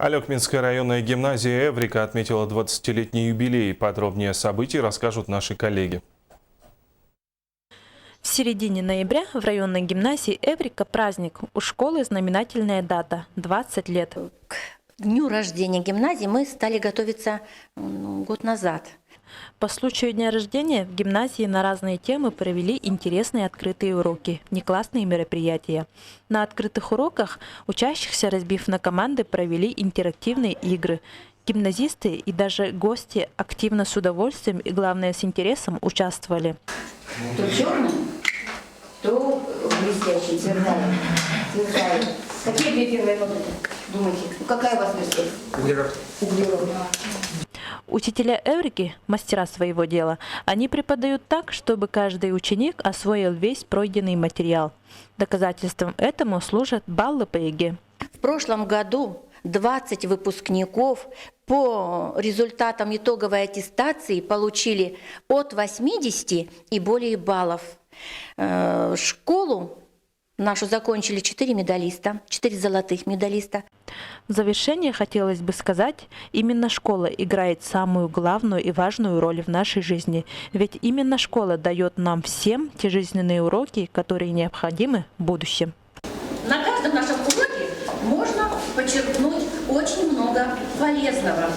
Алекминская районная гимназия «Эврика» отметила 20-летний юбилей. Подробнее о событии расскажут наши коллеги. В середине ноября в районной гимназии «Эврика» праздник. У школы знаменательная дата – 20 лет. К дню рождения гимназии мы стали готовиться год назад. По случаю дня рождения в гимназии на разные темы провели интересные открытые уроки, неклассные мероприятия. На открытых уроках учащихся, разбив на команды, провели интерактивные игры. Гимназисты и даже гости активно, с удовольствием и, главное, с интересом участвовали. То черный, то блестящий, цветной. Какие две первые ноты? Думаете, какая у вас версия? Углерод. Учителя «Эврики» – мастера своего дела. Они преподают так, чтобы каждый ученик освоил весь пройденный материал. Доказательством этому служат баллы по ЕГЭ. В прошлом году 20 выпускников по результатам итоговой аттестации получили от 80 и более баллов. Школу нашу закончили 4 медалиста, 4 золотых медалиста. В завершение хотелось бы сказать, именно школа играет самую главную и важную роль в нашей жизни. Ведь именно школа дает нам всем те жизненные уроки, которые необходимы в будущем. На каждом нашем уроке можно подчеркнуть очень много полезного.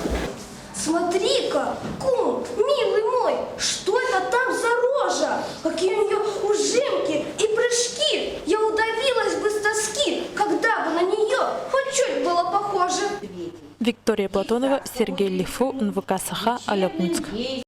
Смотри-ка, кум, милый мой, что это там за рожа? Какие у нее ужимки и прыжки! Я удавилась бы с тоски, когда бы на нее хоть чуть было похоже. Виктория Платонова, Сергей Лифу, НВК Саха, Алекминск.